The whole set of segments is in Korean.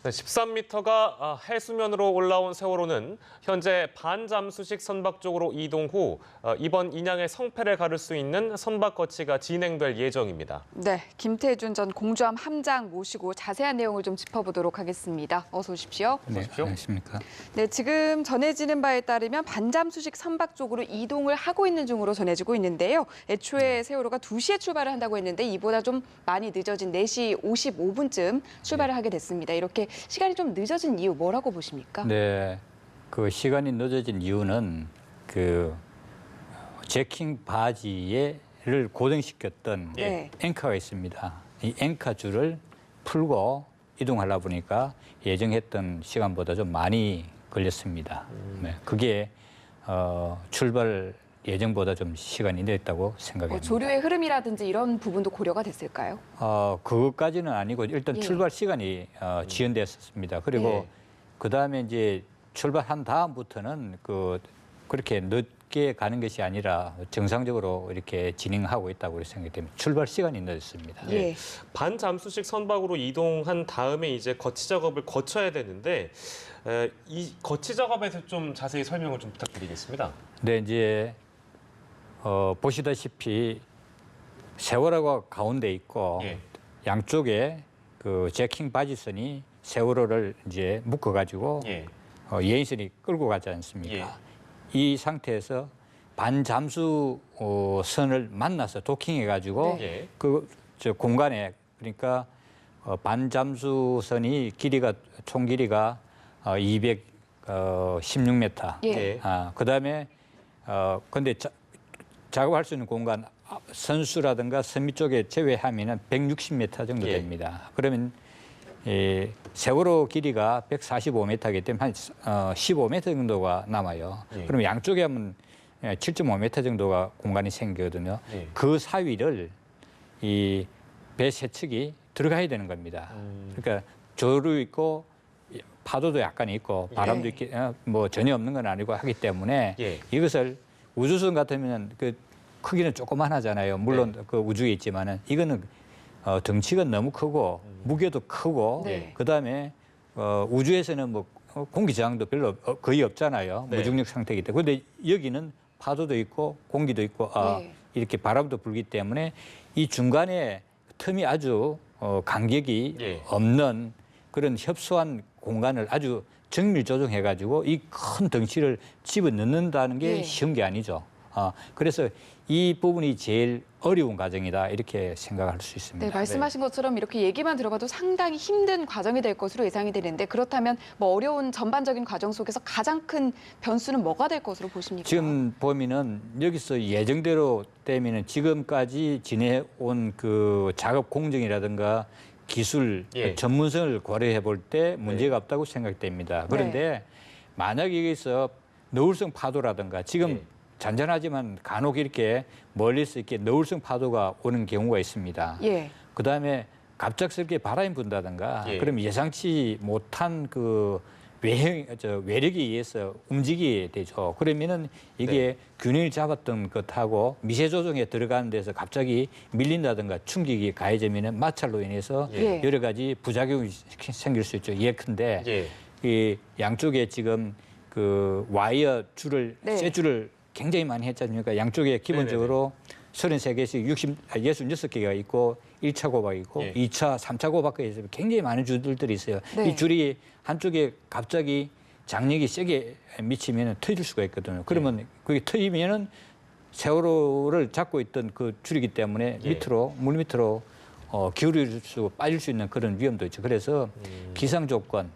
13m가 해수면으로 올라온 세월호는 현재 반잠수식 선박 쪽으로 이동 후 이번 인양의 성패를 가를 수 있는 선박 거치가 진행될 예정입니다. 네, 김태준 전 공주함 함장 모시고 자세한 내용을 좀 짚어보도록 하겠습니다. 어서 오십시오. 네, 안녕하십니까. 네, 지금 전해지는 바에 따르면 반잠수식 선박 쪽으로 이동을 하고 있는 중으로 전해지고 있는데요. 애초에 세월호가 2시에 출발을 한다고 했는데 이보다 좀 많이 늦어진 4시 55분쯤 출발을 하게 됐습니다. 이렇게 시간이 좀 늦어진 이유 뭐라고 보십니까? 네, 그 시간이 늦어진 이유는 그 제킹 바지를 고정시켰던 네. 앵커가 있습니다. 이 앵커 줄을 풀고 이동하려 보니까 예정했던 시간보다 좀 많이 걸렸습니다. 네, 그게 출발 예정보다 좀 시간이 늦었다고 생각합니다. 조류의 흐름이라든지 이런 부분도 고려가 됐을까요? 그것까지는 아니고 일단 예. 출발 시간이 지연됐었습니다. 그리고 예. 그다음에 이제 출발한 다음부터는 그렇게 늦게 가는 것이 아니라 정상적으로 이렇게 진행하고 있다고 생각됩니다. 출발 시간이 늦었습니다. 예. 반잠수식 선박으로 이동한 다음에 이제 거치 작업을 거쳐야 되는데 이 거치 작업에 대해서 좀 자세히 설명을 좀 부탁드리겠습니다. 네, 이제 보시다시피 세월호가 가운데 있고 예. 양쪽에 그 제킹 바지선이 세월호를 이제 묶어가지고 예. 예인선이 끌고 가지 않습니까? 예. 이 상태에서 반잠수 선을 만나서 도킹해가지고 네. 저 공간에 그러니까 반잠수선이 총 길이가 216m. 예. 그다음에 근데 작업할 수 있는 공간 선수라든가 선미 쪽에 제외하면은 160m 정도 예. 됩니다. 그러면 세월호 길이가 145m이기 때문에 한 15m 정도가 남아요. 예. 그럼 양쪽에 하면 7.5m 정도가 공간이 생기거든요. 예. 그 사위를 이 배 세측이 들어가야 되는 겁니다. 그러니까 조류 있고 파도도 약간 있고 바람도 있기 뭐 전혀 없는 건 아니고 하기 때문에 예. 이것을 우주선 같으면 그 크기는 조그만하잖아요. 물론 그 우주에 있지만은 이거는 덩치가 너무 크고 무게도 크고 네. 그다음에 우주에서는 뭐 공기 저항도 별로 거의 없잖아요. 네. 무중력 상태이기 때문에. 그런데 여기는 파도도 있고 공기도 있고 네. 이렇게 바람도 불기 때문에 이 중간에 틈이 아주 간격이 예. 없는 그런 협소한 공간을 아주 정밀 조정해가지고 이 큰 덩치를 집어넣는다는 게 예. 쉬운 게 아니죠. 그래서 이 부분이 제일 어려운 과정이다 이렇게 생각할 수 있습니다. 네, 말씀하신 것처럼 이렇게 얘기만 들어봐도 상당히 힘든 과정이 될 것으로 예상이 되는데 그렇다면 뭐 어려운 전반적인 과정 속에서 가장 큰 변수는 뭐가 될 것으로 보십니까? 지금 보면은 여기서 예정대로 되면은 지금까지 지내온 그 작업 공정이라든가 기술 예. 전문성을 고려해 볼 때 문제가 없다고 생각됩니다. 그런데 만약 여기서 너울성 파도라든가 지금 예. 잔잔하지만 간혹 이렇게 멀리서 이렇게 너울성 파도가 오는 경우가 있습니다. 예. 그다음에 갑작스럽게 바람이 분다든가 예. 그럼 예상치 못한 그 외력에 의해서 움직이게 되죠. 그러면은 이게 균형을 잡았던 것하고 미세 조정에 들어가는 데서 갑자기 밀린다든가 충격이 가해지면은 마찰로 인해서 예. 여러 가지 부작용이 생길 수 있죠. 예컨대 예. 이 양쪽에 지금 그 와이어 줄을 네. 쇠 줄을 굉장히 많이 했지 않습니까? 양쪽에 기본적으로 33개씩 66개가 있고 1차 고박이 있고 예. 2차, 3차 고박까지 굉장히 많은 줄들이 있어요. 네. 이 줄이 한쪽에 갑자기 장력이 세게 미치면 터질 수가 있거든요. 그러면 그게 터지면은 세월호를 잡고 있던 그 줄이기 때문에 예. 밑으로, 물 밑으로 기울일 수, 빠질 수 있는 그런 위험도 있죠. 그래서 기상 조건,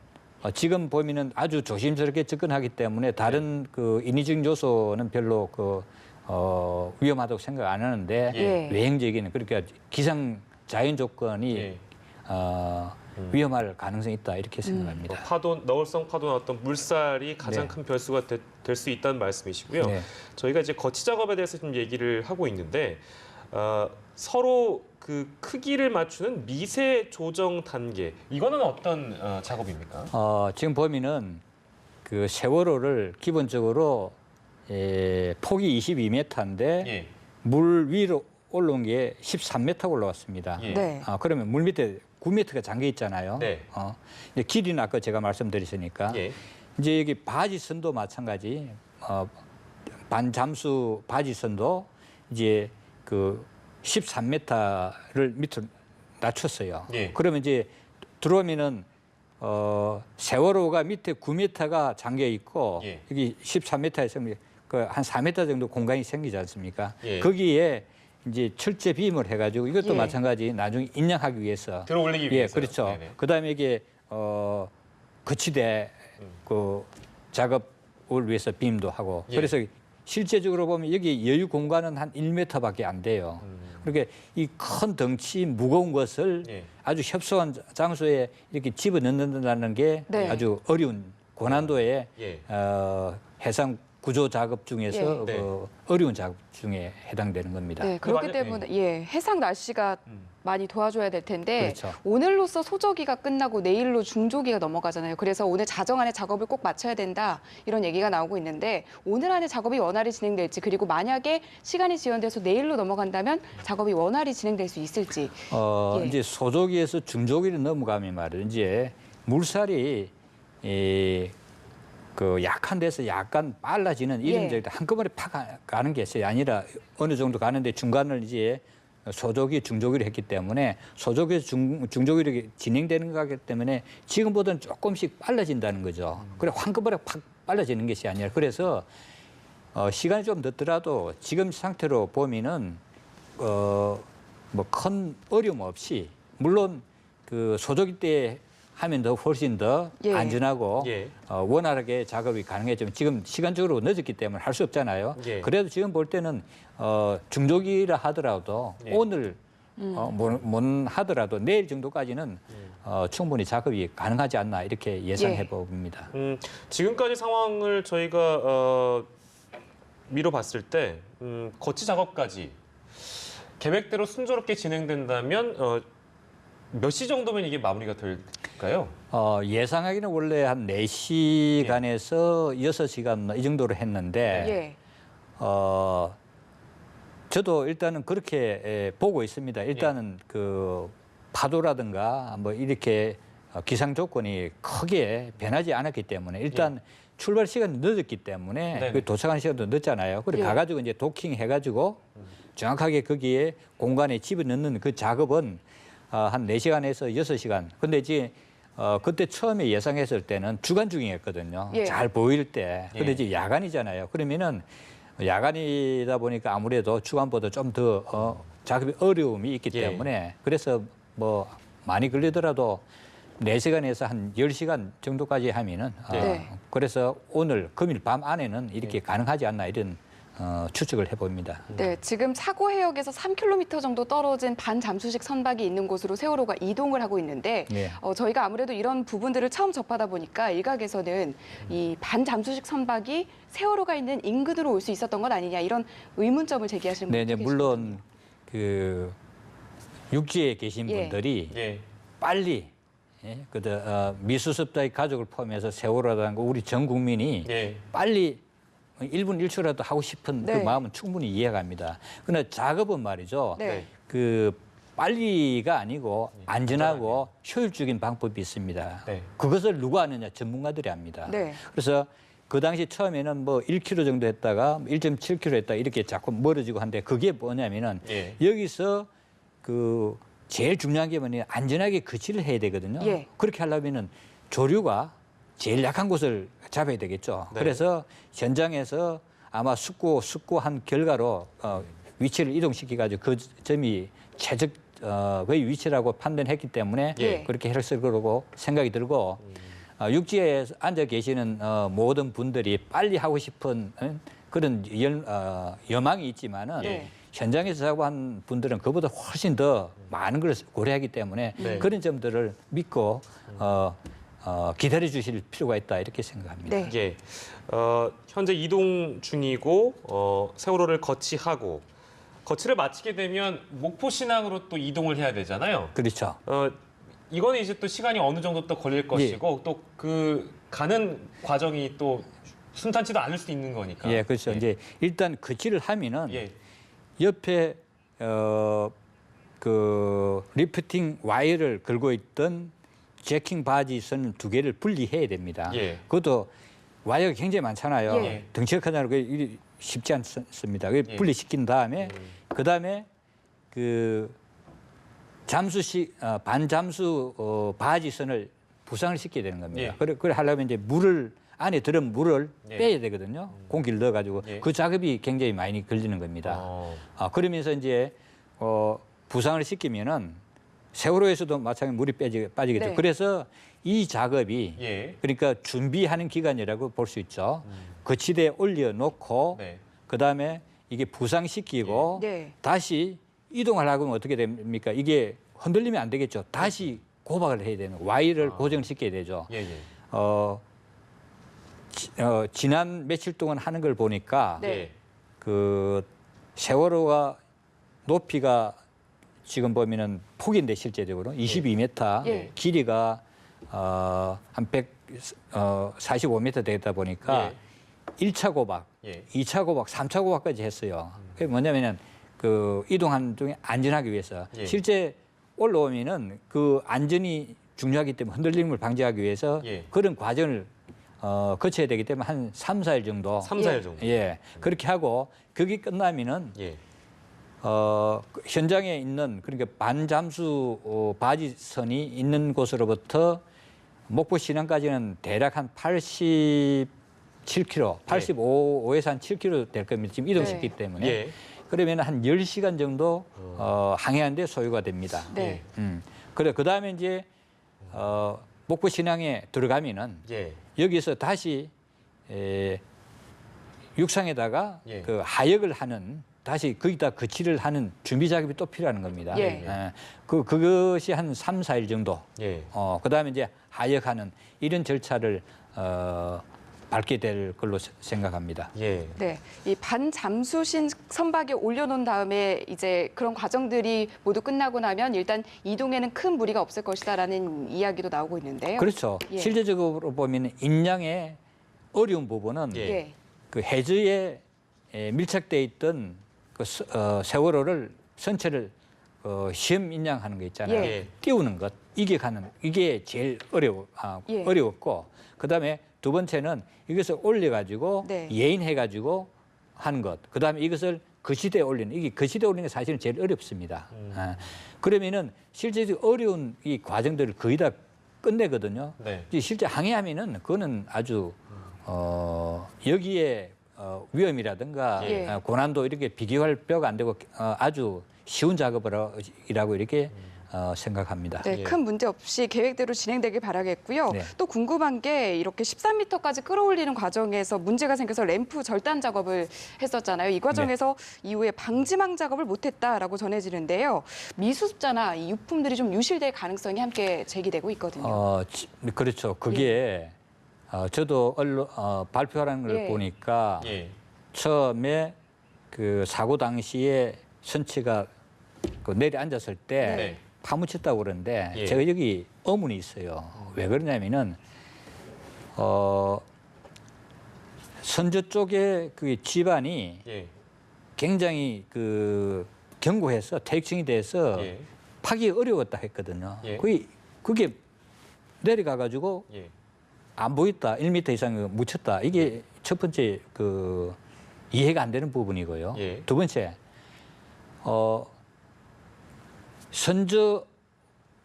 지금 보면은 아주 조심스럽게 접근하기 때문에 다른 그 인위적인 요소는 별로 위험하다고 생각 안 하는데 예. 외형적인 그러니까 기상 자연 조건이 예. 위험할 가능성이 있다 이렇게 생각합니다. 너울성 파도나 어떤 물살이 가장 네. 큰 변수가 될 수 있다는 말씀이시고요. 네. 저희가 이제 거치 작업에 대해서 좀 얘기를 하고 있는데 서로 그 크기를 맞추는 미세 조정 단계 이거는 어떤 작업입니까? 지금 보면은 그 세월호를 기본적으로 폭이 22m인데 예. 물 위로 올라온 게 13m 올라왔습니다. 예. 네. 그러면 물 밑에 9m가 잠겨 있잖아요. 네. 이제 길이는 아까 제가 말씀드렸으니까 예. 이제 여기 바지선도 마찬가지. 반잠수 바지선도 이제 그 13m를 밑으로 낮췄어요. 예. 그러면 이제 들어오면은 세월호가 밑에 9m가 잠겨 있고 예. 여기 13m에서 그한 4m 정도 공간이 생기지 않습니까? 예. 거기에 이제 철제 비임을 해가지고 이것도 예. 마찬가지 나중에 인양하기 위해서 들어올리기 예, 위해서. 그렇죠. 그다음에 이게 거치대 그 작업을 위해서 빔도 하고 예. 그래서 실제적으로 보면 여기 여유 공간은 한 1m밖에 안 돼요. 그러니까 이 큰 덩치 무거운 것을 예. 아주 협소한 장소에 이렇게 집어넣는다는 게 네. 아주 어려운 고난도의 예. 해상 구조 작업 중에서 예. 어려운 작업 중에 해당되는 겁니다. 네, 그렇기 맞아요. 때문에 해상 날씨가 많이 도와줘야 될 텐데 그렇죠. 오늘로써 소저기가 끝나고 내일로 중조기가 넘어가잖아요. 그래서 오늘 자정 안에 작업을 꼭 마쳐야 된다 이런 얘기가 나오고 있는데 오늘 안에 작업이 원활히 진행될지 그리고 만약에 시간이 지연돼서 내일로 넘어간다면 작업이 원활히 진행될 수 있을지. 예. 이제 소조기에서 중조기로 넘어가면 말이에요. 이제 물살이 그 약한 데서 약간 빨라지는 이런 예. 한꺼번에 팍 가는 게 있어요. 아니라 어느 정도 가는데 중간을 이제 소조기, 중조기로 했기 때문에 소조기에서 중조기로 진행되는 거기 때문에 지금보다는 조금씩 빨라진다는 거죠. 그래 한꺼번에 팍 빨라지는 것이 아니라 그래서 시간이 좀 늦더라도 지금 상태로 보면은 뭐 큰 어려움 없이 물론 그 소조기 때 하면 더 훨씬 더 예. 안전하고 예. 원활하게 작업이 가능해지만 지금 시간적으로 늦었기 때문에 할 수 없잖아요. 예. 그래도 지금 볼 때는 중조기라 하더라도 예. 오늘 못 하더라도 내일 정도까지는 충분히 작업이 가능하지 않나 이렇게 예상해 봅니다. 지금까지 상황을 저희가 미뤄봤을 때 거치 작업까지 계획대로 순조롭게 진행된다면 몇 시 정도면 이게 마무리가 될까요? 예상하기는 원래 한 4시간에서 6시간 이 정도로 했는데 예. 저도 일단은 그렇게 보고 있습니다. 일단은 그 파도라든가 뭐 이렇게 기상 조건이 크게 변하지 않았기 때문에 일단 출발 시간이 늦었기 때문에 네네. 그 도착하는 시간도 늦잖아요. 그래 예. 가가지고 이제 도킹 해가지고 정확하게 거기에 공간에 집어넣는 그 작업은 한 4시간에서 6시간. 근데 이제 그때 처음에 예상했을 때는 주간 중이었거든요. 예. 잘 보일 때. 근데 예. 이제 야간이잖아요. 그러면은 야간이다 보니까 아무래도 주간보다 좀 더 작업이 어려움이 있기 예. 때문에 그래서 뭐 많이 걸리더라도 4시간에서 한 10시간 정도까지 하면은 네. 그래서 오늘 금일 밤 안에는 이렇게 가능하지 않나 이런 추측을 해봅니다. 네, 지금 사고 해역에서 3km 정도 떨어진 반잠수식 선박이 있는 곳으로 세월호가 이동을 하고 있는데 예. 저희가 아무래도 이런 부분들을 처음 접하다 보니까 일각에서는 이 반잠수식 선박이 세월호가 있는 인근으로 올 수 있었던 건 아니냐 이런 의문점을 제기하시는 네, 분들 이제 물론 그 육지에 계신 예. 분들이 예. 빨리 미수습자의 가족을 포함해서 세월호라든가 우리 전 국민이 예. 빨리 1분 1초라도 하고 싶은 네. 그 마음은 충분히 이해갑니다. 그러나 작업은 말이죠. 네. 그 빨리가 아니고 안전하고 효율적인 방법이 있습니다. 네. 그것을 누가 아느냐? 전문가들이 압니다. 네. 그래서 그 당시 처음에는 뭐 1km 정도 했다가 1.7km 했다 이렇게 자꾸 멀어지고 한데 그게 뭐냐면은 예. 여기서 그 제일 중요한 게 뭐냐 안전하게 거치를 해야 되거든요. 예. 그렇게 하려면은 조류가 제일 약한 곳을 잡아야 되겠죠. 네. 그래서 현장에서 아마 숙고한 결과로 위치를 이동시켜가지고 그 점이 최적 의 위치라고 판단했기 때문에 예. 그렇게 했을 거라고 생각이 들고 육지에 앉아 계시는 모든 분들이 빨리 하고 싶은 그런 여망이 있지만은 네. 현장에서 작업한 분들은 그보다 훨씬 더 많은 걸 고려하기 때문에 네. 그런 점들을 믿고 기다려 주실 필요가 있다 이렇게 생각합니다. 네. 예. 현재 이동 중이고 세월호를 거치하고 거치를 마치게 되면 목포 신항으로 또 이동을 해야 되잖아요. 그렇죠. 이거는 이제 또 시간이 어느 정도 또 걸릴 것이고 또 그 가는 과정이 또 순탄치도 않을 수 있는 거니까. 예, 그렇죠. 예. 이제 일단 거치를 하면은 예. 옆에 그 리프팅 와이어를 걸고 있던 제킹 바지선 2개를 분리해야 됩니다. 예. 그것도 와이어가 굉장히 많잖아요. 예. 덩치가 크다는 게 쉽지 않습니다. 그 예. 분리시킨 다음에 그다음에 그 반잠수 바지선을 부상을 시켜야 되는 겁니다. 예. 그래 하려면 이제 물을 안에 들은 물을 예. 빼야 되거든요. 공기를 넣어가지고 예. 그 작업이 굉장히 많이 걸리는 겁니다. 그러면서 이제 부상을 시키면은 세월호에서도 마찬가지로 물이 빠지겠죠. 네. 그래서 이 작업이 예. 그러니까 준비하는 기간이라고 볼 수 있죠. 거치대에 올려놓고 네. 그다음에 이게 부상시키고 네. 다시 이동하려고 하면 어떻게 됩니까? 이게 흔들리면 안 되겠죠. 다시 고박을 해야 되는 와이를 고정시켜야 되죠. 예. 예. 지난 며칠 동안 하는 걸 보니까 네. 예. 그 세월호가 높이가 지금 보면은 폭인데 실제적으로 22m, 예. 길이가 한 145m 되다 보니까 1차 고박, 예. 2차 고박, 3차 고박까지 했어요. 그게 뭐냐면은 그 이동하는 중에 안전하기 위해서 예. 실제 올라오면은 그 안전이 중요하기 때문에 흔들림을 방지하기 위해서 예. 그런 과정을 거쳐야 되기 때문에 한 3, 4일 정도 3, 4일 정도. 예, 그렇게 하고 그게 끝나면은 예. 현장에 있는 그러니까 반잠수 바지선이 있는 곳으로부터 목포 신항까지는 대략 한 87km, 85에서 한 7km 될 겁니다. 지금 이동시키기 네. 때문에. 예. 그러면 한 10시간 정도 항해하는데 소요가 됩니다. 네. 그래 그다음에 이제 목포 신항에 들어가면은 예. 여기서 다시 육상에다가 예. 그 하역을 하는 다시 거기다 거치를 하는 준비 작업이 또 필요한 겁니다. 예. 그것이 한 3, 4일 정도. 예. 그다음에 이제 하역하는 이런 절차를 밟게 될 걸로 생각합니다. 예. 네, 이 반잠수신 선박에 올려놓은 다음에 이제 그런 과정들이 모두 끝나고 나면 일단 이동에는 큰 무리가 없을 것이다라는 이야기도 나오고 있는데요. 그렇죠. 예. 실제적으로 보면 인양의 어려운 부분은 예. 예. 그 해저에 밀착돼 있던 그 세월호를 선체를 시험 인양하는 거 있잖아요. 예. 띄우는 것 이게 제일 예. 어려웠고 그다음에 두 번째는 이것을 올려가지고 네. 예인해가지고 하는 것. 그다음에 이것을 거치대에 올리는 이게 거치대에 올리는 게 사실은 제일 어렵습니다. 그러면은 실제적으로 어려운 이 과정들을 거의 다 끝내거든요. 네. 실제 항해하면은 그거는 아주 여기에 위험이라든가 예. 고난도 이렇게 비교할 뼈가 안 되고 아주 쉬운 작업이라고 이렇게 생각합니다. 네, 예. 큰 문제 없이 계획대로 진행되길 바라겠고요. 네. 또 궁금한 게 이렇게 13m까지 끌어올리는 과정에서 문제가 생겨서 램프 절단 작업을 했었잖아요. 이 과정에서 이후에 방지망 작업을 못했다라고 전해지는데요. 미수습자나 이 유품들이 좀 유실될 가능성이 함께 제기되고 있거든요. 그렇죠. 그게 저도 발표하는 걸 예. 보니까 예. 처음에 그 사고 당시에 선치가 그 내려앉았을 때 네. 파묻혔다고 그러는데 예. 제가 여기 의문이 있어요. 왜 그러냐면은 선저 쪽에 그 집안이 예. 굉장히 그 견고해서 퇴직층이 돼서 예. 파기 어려웠다 했거든요. 예. 그게 내려가 가지고 예. 안 보였다. 1m 이상 묻혔다. 이게 첫 번째 그 이해가 안 되는 부분이고요. 예. 두 번째 선저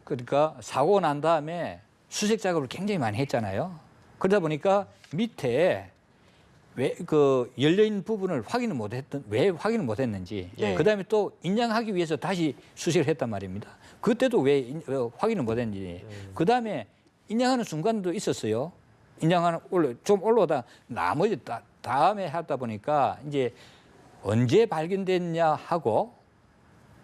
그러니까 사고 난 다음에 수색 작업을 굉장히 많이 했잖아요. 그러다 보니까 밑에 왜 그 열려 있는 부분을 왜 확인을 못했는지 예. 그다음에 또 인양하기 위해서 다시 수색을 했단 말입니다. 그때도 왜 확인을 못했는지 그다음에 인양하는 순간도 있었어요. 인양하는 좀 올라오다 나머지 다음에 하다 보니까 이제 언제 발견됐냐 하고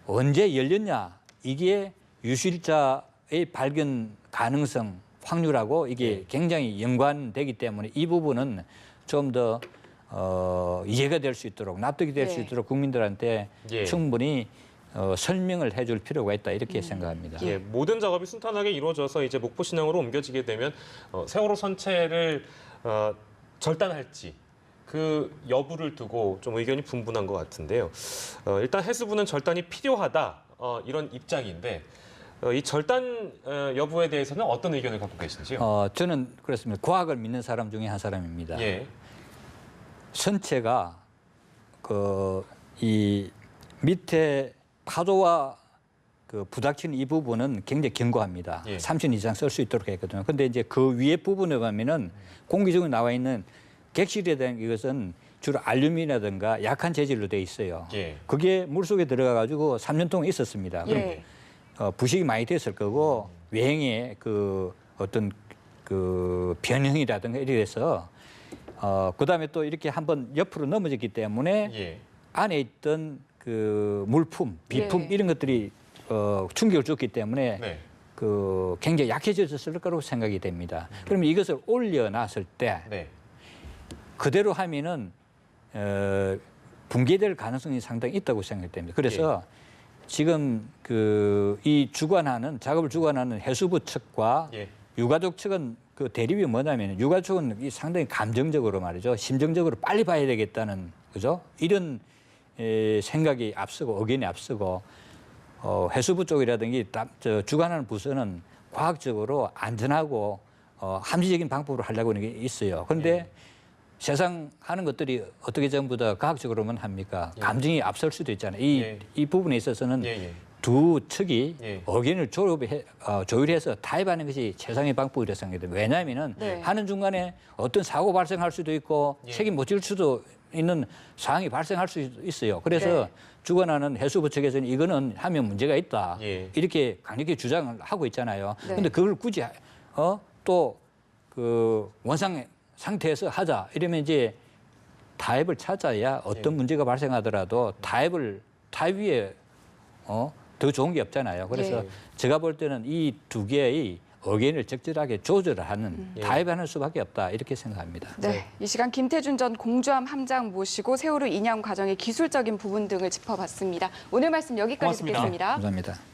언제 열렸냐 이게 유실자의 발견 가능성 확률하고 이게 굉장히 연관되기 때문에 이 부분은 좀 더 이해가 될 수 있도록 납득이 될 수 예. 있도록 국민들한테 예. 충분히 설명을 해줄 필요가 있다 이렇게 생각합니다. 예, 모든 작업이 순탄하게 이루어져서 이제 목포 신항으로 옮겨지게 되면 세월호 선체를 절단할지 그 여부를 두고 좀 의견이 분분한 것 같은데요. 일단 해수부는 절단이 필요하다. 이런 입장인데 이 절단 여부에 대해서는 어떤 의견을 갖고 계신지요? 저는 그렇습니다. 과학을 믿는 사람 중에 한 사람입니다. 예. 선체가 이 밑에 파도와 부닥치는 이 부분은 굉장히 견고합니다. 예. 30년 이상 쓸 수 있도록 했거든요. 근데 이제 그 위에 부분에 가면은 공기 중에 나와 있는 객실이라는 이것은 주로 알루미늄이라든가 약한 재질로 돼 있어요. 예. 그게 물속에 들어가 가지고 3년 동안 있었습니다. 그럼 예. 부식이 많이 됐을 거고 외행의 어떤 변형이라든가 이래서 그다음에 또 이렇게 한번 옆으로 넘어졌기 때문에 예. 안에 있던 물품, 비품 네. 이런 것들이 충격을 줬기 때문에 네. 굉장히 약해졌을 거라고 생각이 됩니다. 그러면 이것을 올려놨을 때 네. 그대로 하면은 붕괴될 가능성이 상당히 있다고 생각됩니다. 그래서 지금 이 작업을 주관하는 해수부 측과 예. 유가족 측은 그 대립이 뭐냐면 유가족 측은 이 상당히 감정적으로 말이죠. 심정적으로 빨리 봐야 되겠다는 그죠? 이런 생각이 앞서고 의견이 앞서고 해수부 쪽이라든지 주관하는 부서는 과학적으로 안전하고 합리적인 방법으로 하려고 하는 게 있어요. 그런데 세상 하는 것들이 어떻게 전부 다 과학적으로만 합니까? 감정이 앞설 수도 있잖아요. 이 부분에 있어서는 두 측이 의견을 조율해서 타협하는 것이 최상의 방법이라고 생각합니다. 왜냐하면 하는 중간에 어떤 사고 발생할 수도 있고 책임 못 질 수도 있는 상황이 발생할 수 있어요. 그래서 주관하는 해수부 측에서는 이거는 하면 문제가 있다. 이렇게 강력히 주장을 하고 있잖아요. 그런데 그걸 굳이 또 원상 상태에서 하자 이러면 이제 타협을 찾아야 어떤 문제가 발생하더라도 타협 위에 더 좋은 게 없잖아요. 그래서 제가 볼 때는 이 두 개의 의견을 적절하게 조절하는 타협하는 수밖에 없다 이렇게 생각합니다. 네, 이 시간 김태준 전 공주함 함장 모시고 세월호 인양 과정의 기술적인 부분 등을 짚어봤습니다. 오늘 말씀 여기까지 고맙습니다. 듣겠습니다. 감사합니다.